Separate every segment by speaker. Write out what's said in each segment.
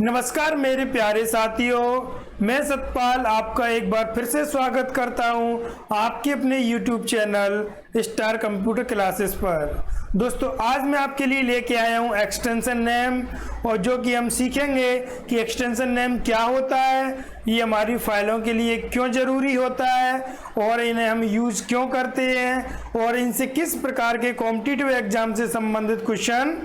Speaker 1: नमस्कार मेरे प्यारे साथियों, मैं सतपाल आपका एक बार फिर से स्वागत करता हूं आपके अपने YouTube channel star computer classes पर। दोस्तों आज मैं आपके लिए लेके आया हूं एक्सटेंशन नेम, और जो कि हम सीखेंगे कि एक्सटेंशन नेम क्या होता है, ये हमारी फाइलों के लिए क्यों ज़रूरी होता है और इन्हें हम यूज़ क्यों करते हैं और इनसे किस प्रकार के कॉम्पिटिटिव एग्जाम से संबंधित क्वेश्चन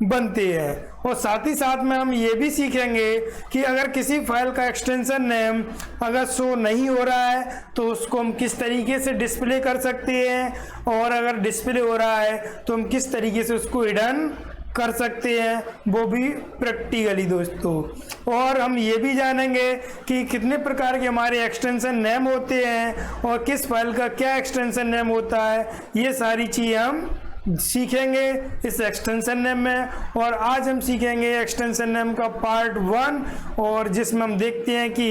Speaker 1: बनते हैं। और साथ ही साथ में हम ये भी सीखेंगे कि अगर किसी फाइल का एक्सटेंशन नेम अगर शो नहीं हो रहा है तो उसको हम किस तरीके से डिस्प्ले कर सकते हैं, और अगर डिस्प्ले हो रहा है तो हम किस तरीके से उसको हिडन कर सकते हैं, वो भी प्रैक्टिकली दोस्तों। और हम ये भी जानेंगे कि कितने प्रकार के हमारे एक्सटेंशन नेम होते हैं और किस फाइल का क्या एक्सटेंशन नेम होता है, ये सारी चीज़ हम सीखेंगे इस एक्सटेंशन नेम में। और आज हम सीखेंगे एक्सटेंशन नेम का पार्ट 1, और जिसमें हम देखते हैं कि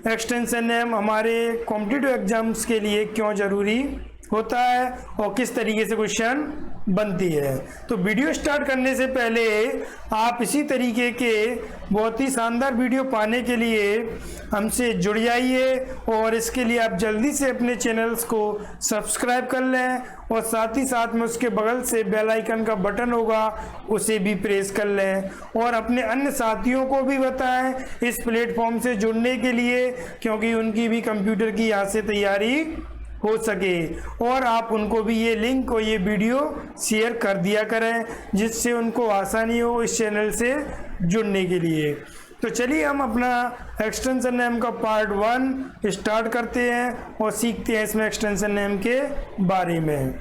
Speaker 1: एक्सटेंशन नेम हमारे कॉम्पिटिटिव एग्जाम्स के लिए क्यों ज़रूरी होता है और किस तरीके से क्वेश्चन बनती है। तो वीडियो स्टार्ट करने से पहले आप इसी तरीके के बहुत ही शानदार वीडियो पाने के लिए हमसे जुड़ जाइए, और इसके लिए आप जल्दी से अपने चैनल्स को सब्सक्राइब कर लें, और साथ ही साथ में उसके बगल से बेल आइकन का बटन होगा उसे भी प्रेस कर लें, और अपने अन्य साथियों को भी बताएं इस प्लेटफॉर्म से जुड़ने के लिए, क्योंकि उनकी भी कंप्यूटर की यहाँ से तैयारी हो सके। और आप उनको भी ये लिंक और ये वीडियो शेयर कर दिया करें, जिससे उनको आसानी हो इस चैनल से जुड़ने के लिए। तो चलिए हम अपना एक्सटेंशन नेम का पार्ट 1 स्टार्ट करते हैं और सीखते हैं इसमें एक्सटेंशन नेम के बारे में।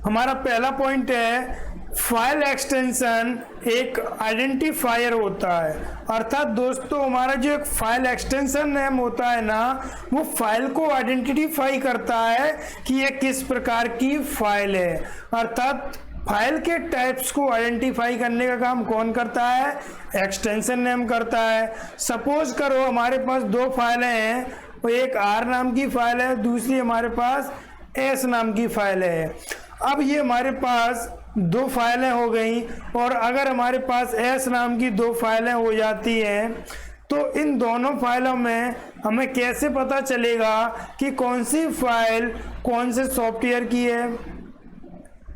Speaker 1: हमारा पहला पॉइंट है, फाइल एक्सटेंशन एक आइडेंटिफायर होता है। अर्थात दोस्तों हमारा जो एक फाइल एक्सटेंशन नेम होता है ना, वो फाइल को आइडेंटिफाई करता है कि ये किस प्रकार की फाइल है। अर्थात फाइल के टाइप्स को आइडेंटिफाई करने का काम कौन करता है? एक्सटेंशन नेम करता है। सपोज करो हमारे पास दो फाइलें हैं, एक R नाम की फाइल है, दूसरी हमारे पास S नाम की फाइल है। अब ये हमारे पास दो फाइलें हो गई, और अगर हमारे पास S नाम की दो फाइलें हो जाती हैं तो इन दोनों फाइलों में हमें कैसे पता चलेगा कि कौन सी फाइल कौन से सॉफ्टवेयर की है?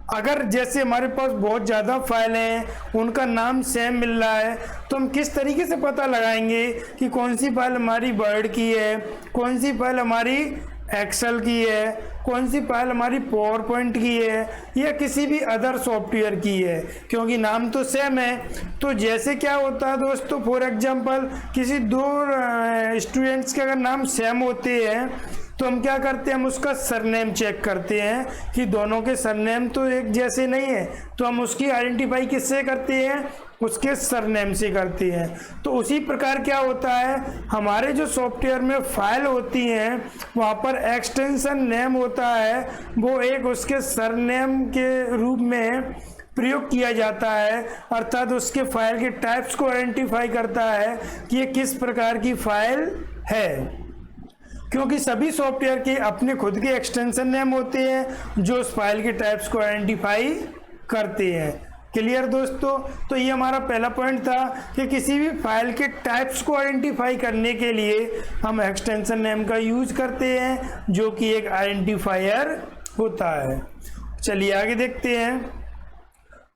Speaker 1: अगर जैसे हमारे पास बहुत ज़्यादा फाइलें हैं, उनका नाम सेम मिल रहा है, तो हम किस तरीके से पता लगाएंगे कि कौन सी फाइल हमारी वर्ड की है, कौन सी फाइल हमारी एक्सेल की है, कौन सी फाइल हमारी पावर पॉइंट की है, या किसी भी अदर सॉफ्टवेयर की है, क्योंकि नाम तो सेम है। तो जैसे क्या होता है दोस्तों, फॉर एग्जांपल किसी दो स्टूडेंट्स के अगर नाम सेम होते हैं तो हम क्या करते हैं, हम उसका सरनेम चेक करते हैं कि दोनों के सरनेम तो एक जैसे नहीं है, तो हम उसकी आइडेंटिफाई किससे करते हैं? उसके सरनेम से करते हैं। तो उसी प्रकार क्या होता है, हमारे जो सॉफ्टवेयर में फाइल होती हैं वहाँ पर एक्सटेंशन नेम होता है, वो एक उसके सरनेम के रूप में प्रयोग किया जाता है। अर्थात उसके फाइल के टाइप्स को आइडेंटिफाई करता है कि ये किस प्रकार की फाइल है, क्योंकि सभी सॉफ्टवेयर के अपने खुद के एक्सटेंशन नेम होते हैं जो उस फाइल के टाइप्स को आइडेंटिफाई करते हैं। क्लियर दोस्तों? तो ये हमारा पहला पॉइंट था कि किसी भी फाइल के टाइप्स को आइडेंटिफाई करने के लिए हम एक्सटेंशन नेम का यूज करते हैं, जो कि एक आइडेंटिफायर होता है। चलिए आगे देखते हैं।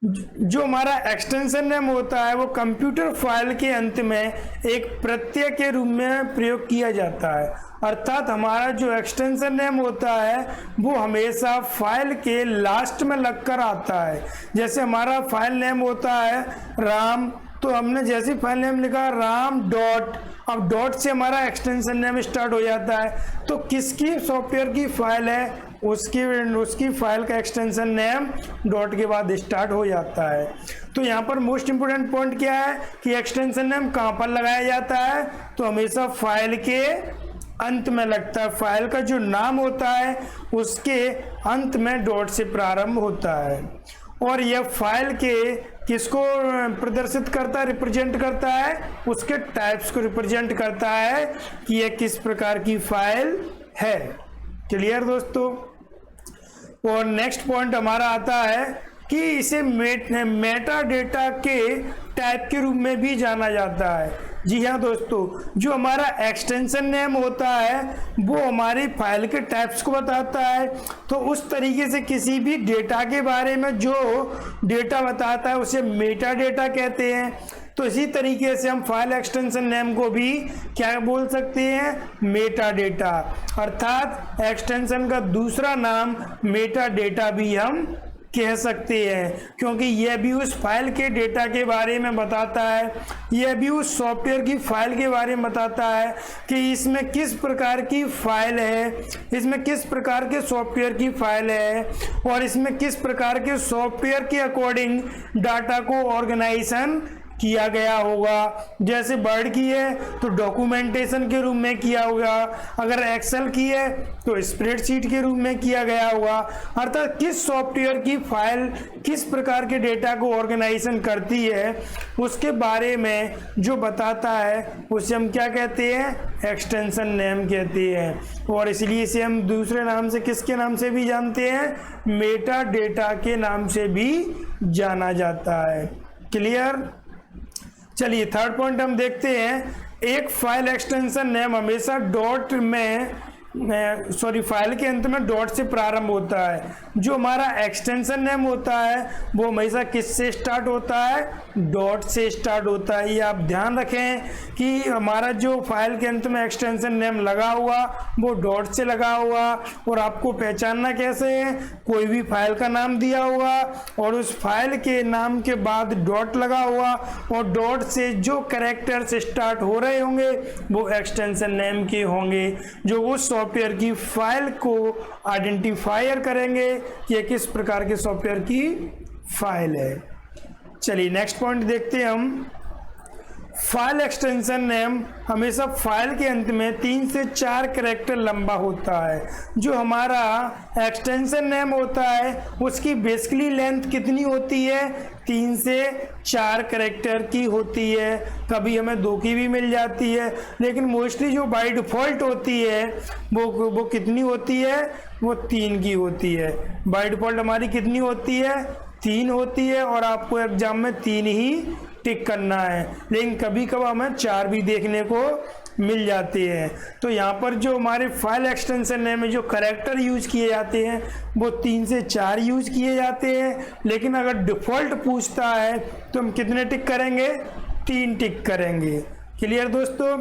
Speaker 1: जो हमारा एक्सटेंशन नेम होता है वो कंप्यूटर फाइल के अंत में एक प्रत्यय के रूप में प्रयोग किया जाता है। अर्थात हमारा जो एक्सटेंशन नेम होता है वो हमेशा फाइल के लास्ट में लगकर आता है। जैसे हमारा फाइल नेम होता है राम, तो हमने जैसे फाइल नेम लिखा राम डॉट, अब डॉट से हमारा एक्सटेंशन नेम स्टार्ट हो जाता है। तो किसकी सॉफ्टवेयर की फाइल है उसकी फाइल का एक्सटेंशन नेम डॉट के बाद स्टार्ट हो जाता है। तो यहाँ पर मोस्ट इंपोर्टेंट पॉइंट क्या है कि एक्सटेंशन नेम कहाँ पर लगाया जाता है? तो हमेशा फाइल के अंत में लगता है। फाइल का जो नाम होता है उसके अंत में डॉट से प्रारंभ होता है, और यह फाइल के किसको प्रदर्शित करता है, रिप्रेजेंट करता है? उसके टाइप्स को रिप्रेजेंट करता है कि यह किस प्रकार की फाइल है। क्लियर दोस्तों? और नेक्स्ट पॉइंट हमारा आता है कि इसे मेटा डेटा के टाइप के रूप में भी जाना जाता है। जी हाँ दोस्तों, जो हमारा एक्सटेंशन नेम होता है वो हमारी फाइल के टाइप्स को बताता है। तो उस तरीके से किसी भी डेटा के बारे में जो डेटा बताता है उसे मेटा डेटा कहते हैं। तो इसी तरीके से हम फाइल एक्सटेंशन नेम को भी क्या बोल सकते हैं, मेटा डेटा, अर्थात एक्सटेंशन का दूसरा नाम मेटा डेटा भी हम कह सकते हैं, क्योंकि यह भी उस फाइल के डेटा के बारे में बताता है, यह भी उस सॉफ्टवेयर की फाइल के बारे में बताता है कि इसमें किस प्रकार की फाइल है, इसमें किस प्रकार के सॉफ्टवेयर की फाइल है और इसमें किस प्रकार के सॉफ्टवेयर के अकॉर्डिंग डाटा को ऑर्गेनाइजेशन किया गया होगा। जैसे वर्ड की है तो डॉक्यूमेंटेशन के रूप में किया होगा, अगर एक्सेल की है तो स्प्रेडशीट के रूप में किया गया होगा। अर्थात किस सॉफ्टवेयर की फाइल किस प्रकार के डेटा को ऑर्गेनाइजेशन करती है उसके बारे में जो बताता है उसे हम क्या कहते हैं, एक्सटेंशन नेम कहते हैं। और इसलिए इसे हम दूसरे नाम से किसके नाम से भी जानते हैं, मेटा डेटा के नाम से भी जाना जाता है। क्लियर। चलिए थर्ड पॉइंट हम देखते हैं। एक फाइल एक्सटेंशन नेम हमेशा डॉट में फाइल के अंत में डॉट से प्रारंभ होता है। जो हमारा एक्सटेंशन नेम होता है वो हमेशा किससे स्टार्ट होता है, डॉट से स्टार्ट होता है। ये आप ध्यान रखें कि हमारा जो फाइल के अंत में एक्सटेंशन नेम लगा हुआ वो डॉट से लगा हुआ। और आपको पहचानना कैसे है, कोई भी फाइल का नाम दिया हुआ और उस फाइल के नाम के बाद डॉट लगा हुआ और डॉट से जो कैरेक्टर्स स्टार्ट हो रहे होंगे वो एक्सटेंशन नेम के होंगे, जो उस सॉफ्टवेयर की फाइल को आइडेंटिफायर करेंगे कि ये किस प्रकार के सॉफ्टवेयर की फाइल है। चलिए नेक्स्ट पॉइंट देखते हैं हम। फाइल एक्सटेंशन नेम हमेशा फाइल के अंत में 3 से 4 कैरेक्टर लंबा होता है। जो हमारा एक्सटेंशन नेम होता है उसकी बेसिकली लेंथ कितनी होती है, 3 से 4 कैरेक्टर की होती है। कभी हमें 2 की भी मिल जाती है, लेकिन मोस्टली जो बाय डिफॉल्ट होती है वो कितनी होती है, वो 3 की होती है। बाय डिफॉल्ट हमारी कितनी होती है, 3 होती है और आपको एग्जाम में 3 ही टिक करना है, लेकिन कभी कभी हमें 4 भी देखने को मिल जाते हैं। तो यहाँ पर जो हमारे फाइल एक्सटेंशन नेम में जो कैरेक्टर यूज किए जाते हैं वो 3 से 4 यूज किए जाते हैं, लेकिन अगर डिफ़ॉल्ट पूछता है तो हम कितने टिक करेंगे, 3 टिक करेंगे। क्लियर दोस्तों।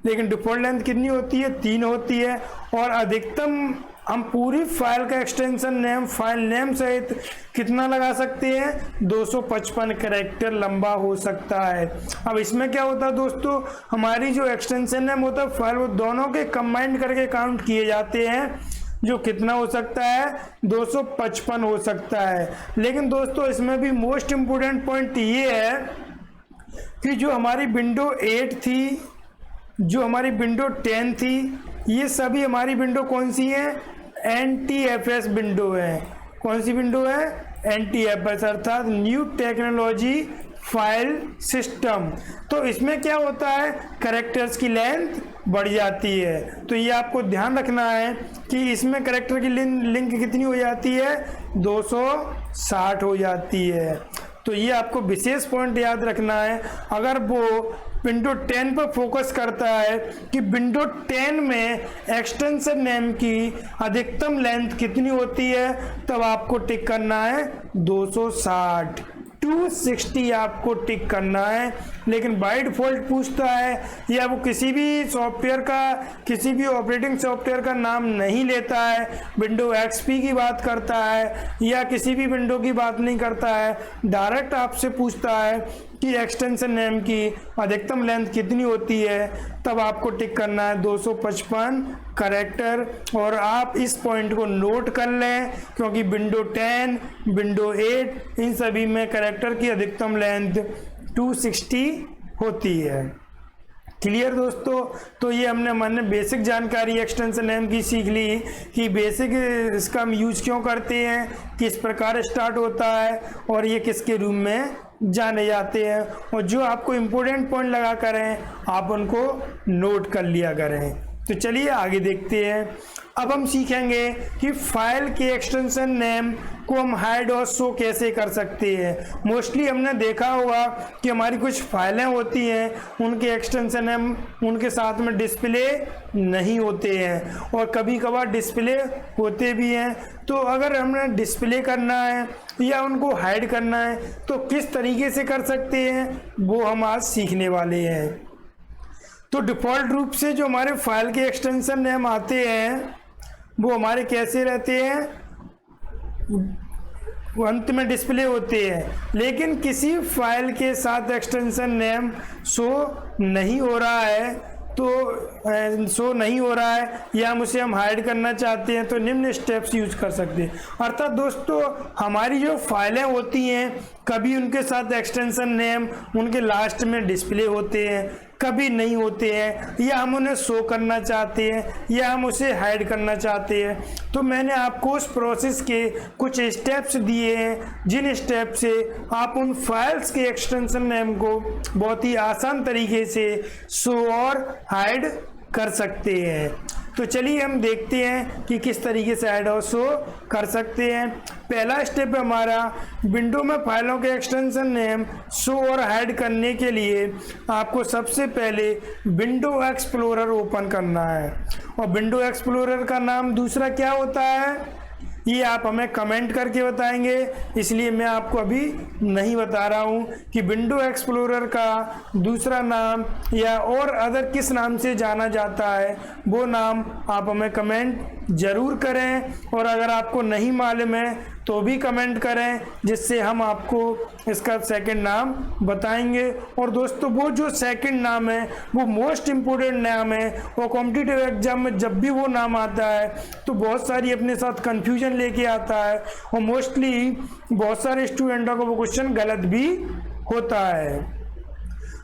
Speaker 1: लेकिन डिफ़ॉल्ट लेंथ कितनी होती है, 3 होती है। और अधिकतम हम पूरी फाइल का एक्सटेंशन नेम फाइल नेम सहित कितना लगा सकते हैं, 255 कैरेक्टर लंबा हो सकता है। अब इसमें क्या होता है दोस्तों, हमारी जो एक्सटेंशन नेम होता है फाइल वो दोनों के कंबाइंड करके काउंट किए जाते हैं, जो कितना हो सकता है, 255 हो सकता है। लेकिन दोस्तों इसमें भी मोस्ट इम्पोर्टेंट पॉइंट ये है कि जो हमारी विंडो 8 थी, जो हमारी विंडो 10 थी, ये सभी हमारी विंडो कौन सी है, NTFS विंडो है। कौन सी विंडो है, NTFS अर्थात न्यू टेक्नोलॉजी फाइल सिस्टम। तो इसमें क्या होता है, कैरेक्टर्स की लेंथ बढ़ जाती है। तो ये आपको ध्यान रखना है कि इसमें कैरेक्टर की लिंक कितनी हो जाती है, 260 हो जाती है। तो ये आपको विशेष पॉइंट याद रखना है। अगर वो विंडो 10 पर फोकस करता है कि विंडो 10 में एक्सटेंशन नेम की अधिकतम लेंथ कितनी होती है, तब आपको टिक करना है 260, 260 आपको टिक करना है। लेकिन बाय डिफॉल्ट पूछता है या वो किसी भी सॉफ्टवेयर का, किसी भी ऑपरेटिंग सॉफ्टवेयर का नाम नहीं लेता है, विंडो XP की बात करता है या किसी भी विंडो की बात नहीं करता है, डायरेक्ट आपसे पूछता है कि एक्सटेंशन नेम की अधिकतम लेंथ कितनी होती है, तब आपको टिक करना है 255 कैरेक्टर। और आप इस पॉइंट को नोट कर लें, क्योंकि विंडो 10, विंडो 8 इन सभी में कैरेक्टर की अधिकतम लेंथ 260 होती है। क्लियर दोस्तों। तो ये हमने बेसिक जानकारी एक्सटेंशन नेम की सीख ली कि बेसिक इसका हम यूज क्यों करते हैं, किस प्रकार स्टार्ट होता है और ये किसके रूप में जाने जाते हैं। और जो आपको इम्पोर्टेंट पॉइंट लगा करें आप उनको नोट कर लिया करें। तो चलिए आगे देखते हैं। अब हम सीखेंगे कि फाइल के एक्सटेंशन नेम को हम हाइड और शो कैसे कर सकते हैं। मोस्टली हमने देखा होगा कि हमारी कुछ फाइलें होती हैं, उनके एक्सटेंशन नेम उनके साथ में डिस्प्ले नहीं होते हैं और कभी कभार डिस्प्ले होते भी हैं। तो अगर हमने डिस्प्ले करना है या उनको हाइड करना है तो किस तरीके से कर सकते हैं, वो हम आज सीखने वाले हैं। तो डिफ़ॉल्ट रूप से जो हमारे फाइल के एक्सटेंशन नेम आते हैं वो हमारे कैसे रहते हैं, अंत में डिस्प्ले होते हैं। लेकिन किसी फाइल के साथ एक्सटेंशन नेम शो नहीं हो रहा है, तो शो नहीं हो रहा है या हम हाइड करना चाहते हैं तो निम्न स्टेप्स यूज कर सकते हैं। अर्थात दोस्तों, हमारी जो फाइलें होती हैं कभी उनके साथ एक्सटेंशन नेम उनके लास्ट में डिस्प्ले होते हैं, कभी नहीं होते हैं, या हम उन्हें शो करना चाहते हैं या हम उसे हाइड करना चाहते हैं। तो मैंने आपको उस प्रोसेस के कुछ स्टेप्स दिए हैं, जिन स्टेप से आप उन फाइल्स के एक्सटेंशन नेम को बहुत ही आसान तरीके से शो और हाइड कर सकते हैं। तो चलिए हम देखते हैं कि किस तरीके से हाइड और शो कर सकते हैं। पहला स्टेप है हमारा, विंडो में फाइलों के एक्सटेंशन नेम शो और हाइड करने के लिए आपको सबसे पहले विंडो एक्सप्लोरर ओपन करना है। और विंडो एक्सप्लोरर का नाम दूसरा क्या होता है ये आप हमें कमेंट करके बताएंगे, इसलिए मैं आपको अभी नहीं बता रहा हूँ कि विंडो एक्सप्लोरर का दूसरा नाम या और अदर किस नाम से जाना जाता है, वो नाम आप हमें कमेंट ज़रूर करें। और अगर आपको नहीं मालूम है तो भी कमेंट करें, जिससे हम आपको इसका सेकंड नाम बताएंगे। और दोस्तों, वो जो सेकंड नाम है वो मोस्ट इम्पोर्टेंट नाम है और कॉम्पिटिटिव एग्जाम में जब भी वो नाम आता है तो बहुत सारी अपने साथ कंफ्यूजन लेके आता है और मोस्टली बहुत सारे स्टूडेंटों को वो क्वेश्चन गलत भी होता है।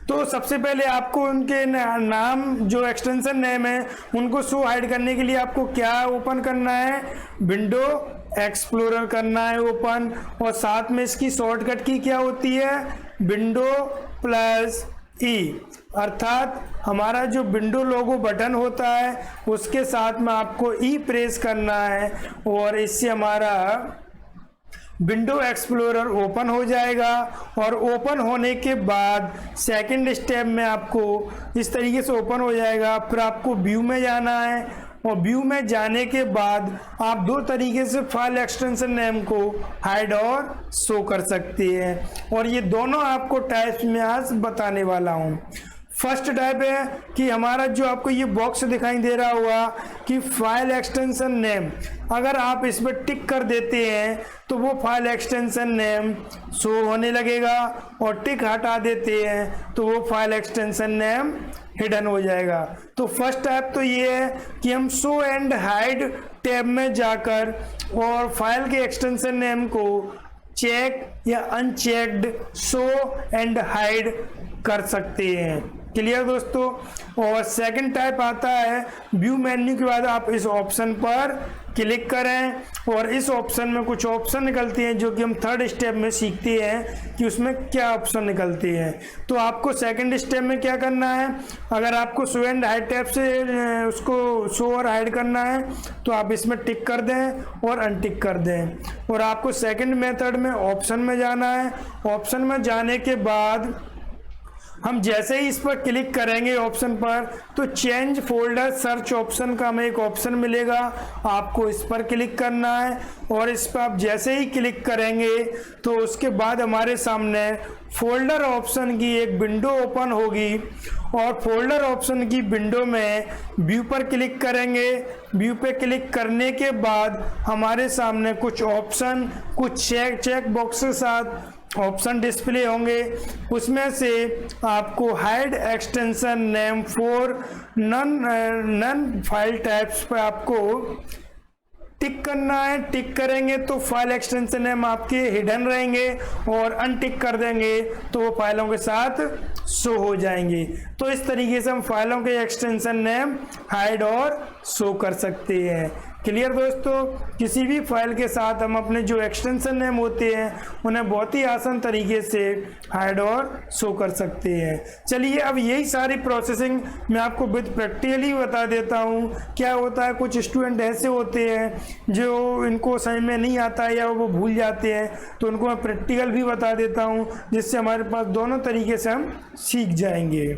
Speaker 1: तो सबसे पहले आपको उनके नाम जो एक्सटेंशन नेम है उनको शो हाइड करने के लिए आपको क्या ओपन करना है, विंडो एक्सप्लोरर करना है ओपन, और साथ में इसकी शॉर्टकट की क्या होती है, विंडो प्लस ई। अर्थात हमारा जो विंडो लोगो बटन होता है उसके साथ में आपको ई प्रेस करना है और इससे हमारा विंडो एक्सप्लोरर ओपन हो जाएगा। और ओपन होने के बाद सेकंड स्टेप में आपको इस तरीके से ओपन हो जाएगा। फिर आपको व्यू में जाना है और व्यू में जाने के बाद आप दो तरीके से फाइल एक्सटेंशन नेम को हाइड और शो कर सकते हैं और ये दोनों आपको टाइप्स में आज बताने वाला हूँ। फर्स्ट टाइप है कि हमारा जो आपको ये बॉक्स दिखाई दे रहा होगा कि फाइल एक्सटेंशन नेम, अगर आप इस पर टिक कर देते हैं तो वो फाइल एक्सटेंशन नेम शो होने लगेगा और टिक हटा देते हैं तो वो फाइल एक्सटेंशन नेम हिडन हो जाएगा। तो फर्स्ट टाइप तो ये है कि हम शो एंड हाइड टैब में जाकर और फाइल के एक्सटेंशन नेम को चेक या अनचेक्ड शो एंड हाइड कर सकते हैं। क्लियर दोस्तों। और सेकंड टाइप आता है व्यू मेन्यू के बाद आप इस ऑप्शन पर क्लिक करें और इस ऑप्शन में कुछ ऑप्शन निकलते हैं जो कि हम थर्ड स्टेप में सीखते हैं कि उसमें क्या ऑप्शन निकलते हैं। तो आपको सेकंड स्टेप में क्या करना है, अगर आपको शो एंड हाइड टैब से उसको शो और हाइड करना है तो आप इसमें टिक कर दें और अनटिक कर दें। और आपको सेकंड मेथड में ऑप्शन में जाना है। ऑप्शन में जाने के बाद हम जैसे ही इस पर क्लिक करेंगे ऑप्शन पर तो चेंज फोल्डर सर्च ऑप्शन का हमें एक ऑप्शन मिलेगा, आपको इस पर क्लिक करना है। और इस पर आप जैसे ही क्लिक करेंगे तो उसके बाद हमारे सामने फोल्डर ऑप्शन की एक विंडो ओपन होगी और फोल्डर ऑप्शन की विंडो में व्यू पर क्लिक करेंगे। व्यू पे क्लिक करने के बाद हमारे सामने कुछ ऑप्शन, कुछ चेक बॉक्स के साथ ऑप्शन डिस्प्ले होंगे। उसमें से आपको hide extension name for none file types पर आपको टिक करना है। टिक करेंगे तो फाइल एक्सटेंशन नेम आपके हिडन रहेंगे और अनटिक कर देंगे तो वो फाइलों के साथ शो हो जाएंगे। तो इस तरीके से हम फाइलों के एक्सटेंशन नेम हाइड और शो कर सकते हैं। क्लियर दोस्तों, किसी भी फाइल के साथ हम अपने जो एक्सटेंशन नेम होते हैं उन्हें बहुत ही आसान तरीके से हाइड और शो कर सकते हैं। चलिए अब यही सारी प्रोसेसिंग मैं आपको विद प्रैक्टिकली बता देता हूँ। क्या होता है, कुछ स्टूडेंट ऐसे होते हैं जो इनको समझ में नहीं आता है या वो भूल जाते हैं, तो उनको मैं प्रैक्टिकल भी बता देता हूँ, जिससे हमारे पास दोनों तरीके से हम सीख जाएंगे।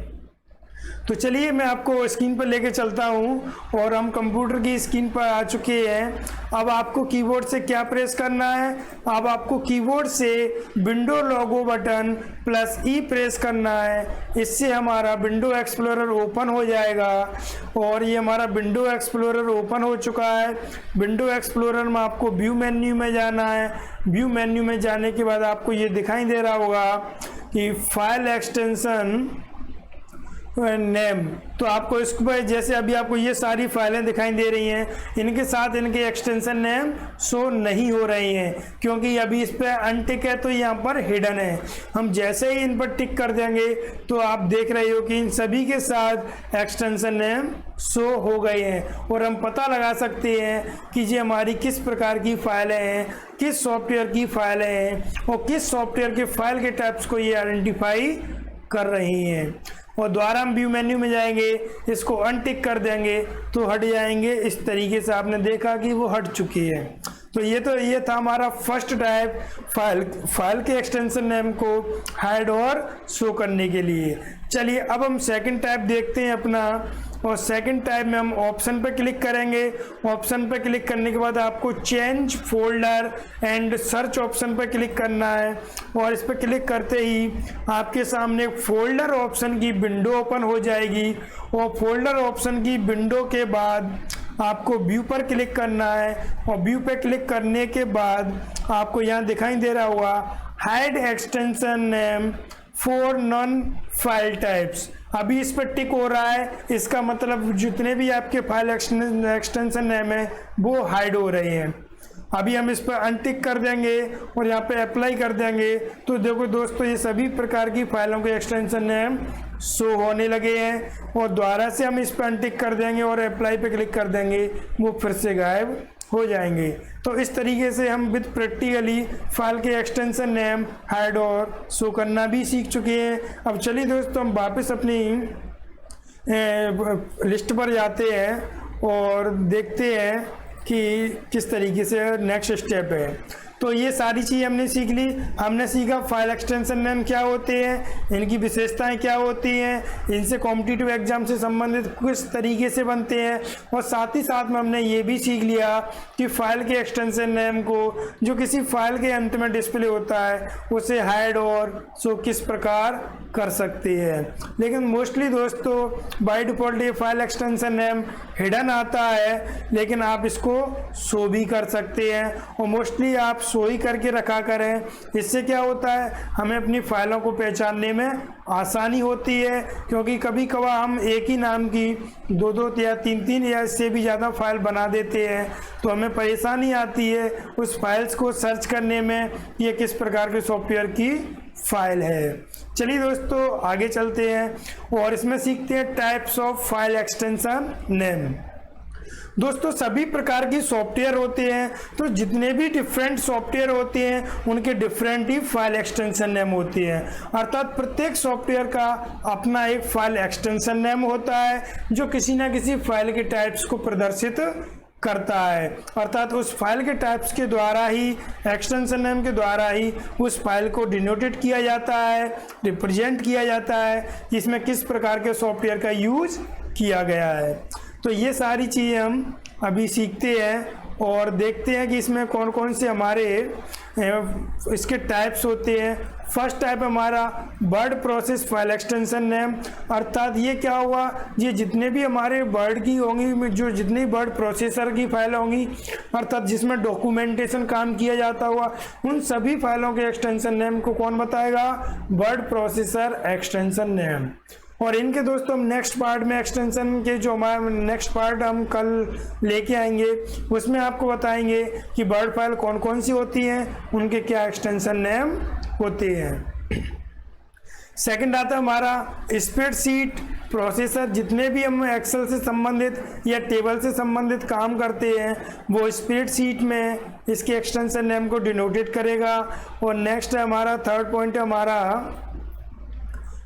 Speaker 1: तो चलिए मैं आपको स्क्रीन पर लेके चलता हूं और हम कंप्यूटर की स्क्रीन पर आ चुके हैं। अब आपको कीबोर्ड से क्या प्रेस करना है, अब आपको कीबोर्ड से विंडो लोगो बटन प्लस ई प्रेस करना है। इससे हमारा विंडो एक्सप्लोरर ओपन हो जाएगा और ये हमारा विंडो एक्सप्लोरर ओपन हो चुका है। विंडो एक्सप्लोरर में आपको व्यू मेन्यू में जाना है। व्यू मेन्यू में जाने के बाद आपको ये दिखाई दे रहा होगा कि फाइल एक्सटेंशन नेम, तो आपको इस पर जैसे अभी आपको ये सारी फाइलें दिखाई दे रही हैं, इनके साथ इनके एक्सटेंशन नेम शो नहीं हो रही हैं क्योंकि अभी इस पर अनटिक है, तो यहाँ पर हिडन है। हम जैसे ही इन पर टिक कर देंगे तो आप देख रहे हो कि इन सभी के साथ एक्सटेंशन नेम शो हो गए हैं और हम पता लगा सकते हैं कि ये हमारी किस प्रकार की फाइलें हैं, किस सॉफ्टवेयर की फाइलें हैं और किस सॉफ्टवेयर के फाइल के टाइप्स को ये आइडेंटिफाई कर रही हैं। और दोबारा हम व्यू मेन्यू में जाएंगे, इसको अनटिक कर देंगे तो हट जाएंगे। इस तरीके से आपने देखा कि वो हट चुकी है। तो ये था हमारा फर्स्ट टाइप फाइल के एक्सटेंशन नेम को हाइड और शो करने के लिए। चलिए अब हम सेकंड टाइप देखते हैं अपना, और सेकंड टाइप में हम ऑप्शन पर क्लिक करेंगे। ऑप्शन पर क्लिक करने के बाद आपको change folder and search option पर क्लिक करना है और इस पर क्लिक करते ही आपके सामने फोल्डर ऑप्शन की विंडो ओपन हो जाएगी और फोल्डर ऑप्शन की विंडो के बाद आपको व्यू पर क्लिक करना है और व्यू पे क्लिक करने के बाद आपको यहाँ दिखाई दे रहा होगा hide extension name for non file types. अभी इस पर टिक हो रहा है, इसका मतलब जितने भी आपके फाइल एक्सटेंशन नेम है वो हाइड हो रहे हैं। अभी हम इस पर अनटिक कर देंगे और यहाँ पे अप्लाई कर देंगे तो देखो दोस्तों, ये सभी प्रकार की फाइलों के एक्सटेंशन नेम शो होने लगे हैं और दोबारा से हम इस पर अनटिक कर देंगे और अप्लाई पे क्लिक कर देंगे, वो फिर से गायब हो जाएंगे। तो इस तरीके से हम विद प्रैक्टिकली फाइल के एक्सटेंशन नेम हाइड और शो करना भी सीख चुके हैं। अब चलिए दोस्तों हम वापस अपनी लिस्ट पर जाते हैं और देखते हैं कि किस तरीके से नेक्स्ट स्टेप है। तो ये सारी चीज़ हमने सीख ली। हमने सीखा फाइल एक्सटेंशन नेम क्या होते हैं, इनकी विशेषताएं क्या होती हैं, इनसे कॉम्पिटिटिव एग्जाम से संबंधित किस तरीके से बनते हैं, और साथ ही साथ में हमने ये भी सीख लिया कि फाइल के एक्सटेंशन नेम को जो किसी फाइल के अंत में डिस्प्ले होता है उसे हाइड और शो किस प्रकार कर सकते हैं। लेकिन मोस्टली दोस्तों बाय डिफॉल्ट ये फाइल एक्सटेंशन नेम हिडन आता है, लेकिन आप इसको शो भी कर सकते हैं और मोस्टली आप शो ही करके रखा करें। इससे क्या होता है, हमें अपनी फाइलों को पहचानने में आसानी होती है, क्योंकि कभी कभार हम एक ही नाम की दो या तीन या इससे भी ज़्यादा फाइल बना देते हैं, तो हमें परेशानी आती है उस फाइल्स को सर्च करने में ये किस प्रकार के सॉफ्टवेयर की फाइल है। चलिए दोस्तों आगे चलते हैं और इसमें सीखते हैं types of file extension name. दोस्तों सभी प्रकार की सॉफ्टवेयर होते हैं, तो जितने भी डिफरेंट सॉफ्टवेयर होते हैं उनके डिफरेंट ही फाइल एक्सटेंशन नेम होते हैं। अर्थात प्रत्येक सॉफ्टवेयर का अपना एक फाइल एक्सटेंशन नेम होता है जो किसी ना किसी फाइल के टाइप्स को प्रदर्शित करता है। अर्थात उस फाइल के टाइप्स के द्वारा ही, एक्सटेंशन नेम के द्वारा ही उस फाइल को डिनोटेड किया जाता है, रिप्रेजेंट किया जाता है कि इसमें किस प्रकार के सॉफ्टवेयर का यूज किया गया है। तो ये सारी चीज़ें हम अभी सीखते हैं और देखते हैं कि इसमें कौन कौन से हमारे इसके टाइप्स होते हैं। फर्स्ट टाइप हमारा word process file extension name. अर्थात ये क्या हुआ, ये जितने भी हमारे वर्ड की होंगी, जो जितनी वर्ड प्रोसेसर की फाइल होंगी, अर्थात जिसमें डॉक्यूमेंटेशन काम किया जाता हुआ, उन सभी फाइलों के एक्सटेंशन नेम को कौन बताएगा, वर्ड प्रोसेसर एक्सटेंशन नेम। और इनके दोस्तों हम नेक्स्ट पार्ट में एक्सटेंशन के जो हमारा नेक्स्ट पार्ट हम कल लेके आएंगे उसमें आपको बताएंगे कि वर्ड फाइल कौन कौन सी होती हैं, उनके क्या एक्सटेंशन नेम होते हैं। सेकंड आता है हमारा स्प्रेडशीट प्रोसेसर, जितने भी हम एक्सेल से संबंधित या टेबल से संबंधित काम करते हैं वो स्प्रेडशीट में इसके एक्सटेंशन नेम को डिनोटेड करेगा। और नेक्स्ट है हमारा थर्ड पॉइंट है हमारा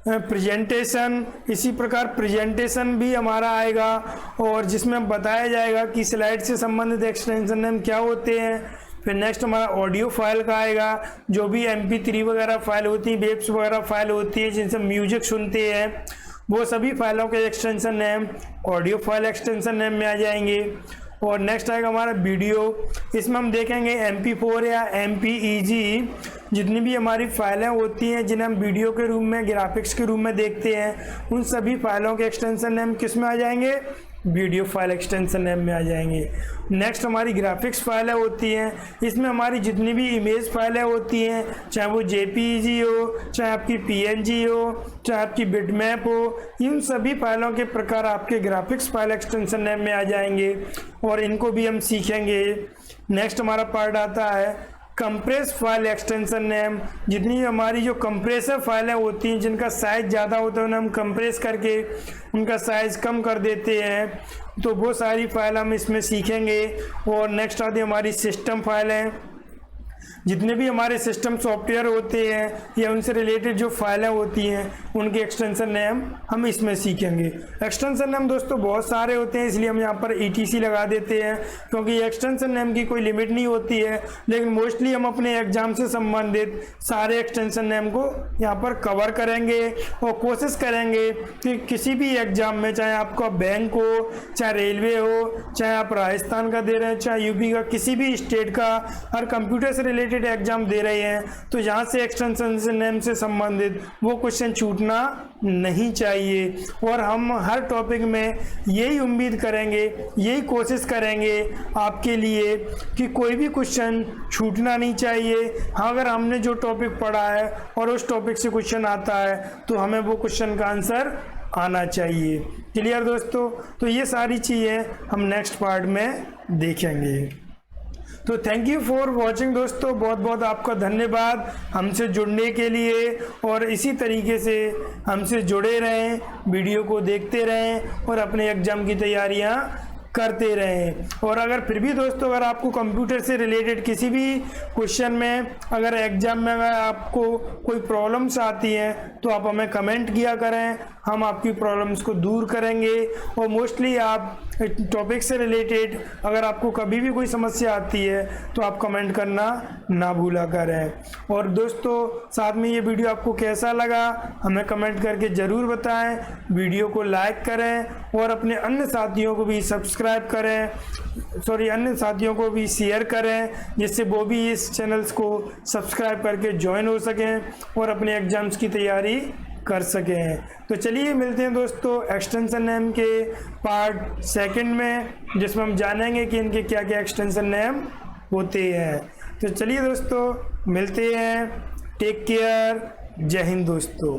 Speaker 1: प्रेजेंटेशन। इसी प्रकार प्रेजेंटेशन भी हमारा आएगा और जिसमें बताया जाएगा कि स्लाइड से संबंधित एक्सटेंशन नेम क्या होते हैं। फिर नेक्स्ट हमारा ऑडियो फाइल का आएगा, जो भी MP3 वगैरह फाइल होती हैं, वेब्स वगैरह फाइल होती हैं जिनसे म्यूजिक सुनते हैं, वो सभी फाइलों के extension name audio file extension name में आ जाएंगे। और नेक्स्ट आएगा हमारा वीडियो। इसमें हम देखेंगे MP4 या MPEG, जितनी भी हमारी फाइलें होती हैं जिन्हें हम वीडियो के रूप में, ग्राफिक्स के रूप में देखते हैं, उन सभी फाइलों के एक्सटेंशन नेम किस में आ जाएंगे? वीडियो फाइल एक्सटेंशन नेम में आ जाएंगे। नेक्स्ट हमारी ग्राफिक्स फाइलें होती हैं, इसमें हमारी जितनी भी इमेज फाइलें होती हैं, चाहे वो JPEG हो, चाहे आपकी PNG हो, चाहे आपकी बिटमैप हो, इन सभी फाइलों के प्रकार आपके ग्राफिक्स फाइल एक्सटेंशन नेम में आ जाएंगे और इनको भी हम सीखेंगे। नेक्स्ट हमारा पार्ट आता है कंप्रेस फाइल एक्सटेंशन नेम। जितनी हमारी जो कंप्रेसर फाइलें होती हैं जिनका साइज ज़्यादा होता है उन्हें हम कंप्रेस करके उनका साइज कम कर देते हैं, तो वो सारी फाइल हम इसमें सीखेंगे। और नेक्स्ट आती है हमारी सिस्टम फाइलें। जितने भी हमारे सिस्टम सॉफ्टवेयर होते हैं या उनसे रिलेटेड जो फाइलें होती हैं उनके एक्सटेंशन नेम हम इसमें सीखेंगे। एक्सटेंशन नेम दोस्तों बहुत सारे होते हैं, इसलिए हम यहाँ पर ETC लगा देते हैं क्योंकि एक्सटेंशन नेम की कोई लिमिट नहीं होती है, लेकिन मोस्टली हम अपने एग्जाम से संबंधित सारे एक्सटेंशन नेम को यहाँ पर कवर करेंगे और कोशिश करेंगे कि किसी भी एग्जाम में, चाहे आपका बैंक हो, चाहे रेलवे हो, चाहे आप राजस्थान का दे रहे हैं, चाहे UP का, किसी भी स्टेट का, हर कंप्यूटर से रिलेटेड एग्जाम दे रहे हैं, तो यहाँ से एक्सटेंशन नेम से संबंधित वो क्वेश्चन छूटना नहीं चाहिए। और हम हर टॉपिक में यही उम्मीद करेंगे, यही कोशिश करेंगे आपके लिए कि कोई भी क्वेश्चन छूटना नहीं चाहिए। हाँ, अगर हमने जो टॉपिक पढ़ा है और उस टॉपिक से क्वेश्चन आता है तो हमें वो क्वेश्चन का आंसर आना चाहिए। क्लियर दोस्तों? तो ये सारी चीज़ें हम नेक्स्ट पार्ट में देखेंगे। तो थैंक यू फॉर वॉचिंग दोस्तों, बहुत बहुत आपका धन्यवाद हमसे जुड़ने के लिए। और इसी तरीके से हमसे जुड़े रहें, वीडियो को देखते रहें और अपने एग्ज़ाम की तैयारियां करते रहें। और अगर फिर भी दोस्तों अगर आपको कंप्यूटर से रिलेटेड किसी भी क्वेश्चन में, अगर एग्ज़ाम में अगर आपको कोई प्रॉब्लम्स आती हैं तो आप हमें कमेंट किया करें, हम आपकी प्रॉब्लम्स को दूर करेंगे। और मोस्टली आप टॉपिक से रिलेटेड अगर आपको कभी भी कोई समस्या आती है तो आप कमेंट करना ना भूला करें। और दोस्तों साथ में ये वीडियो आपको कैसा लगा हमें कमेंट करके ज़रूर बताएं। वीडियो को लाइक करें और अपने अन्य साथियों को भी सब्सक्राइब करें, अन्य साथियों को भी शेयर करें, जिससे वो भी इस चैनल्स को सब्सक्राइब करके ज्वाइन हो सकें और अपने एग्ज़ाम्स की तैयारी कर सकें। तो चलिए मिलते हैं दोस्तों एक्सटेंशन नेम के पार्ट सेकंड में, जिसमें हम जानेंगे कि इनके क्या क्या एक्सटेंशन नेम होते हैं। तो चलिए दोस्तों मिलते हैं। Take care. जय हिंद दोस्तों।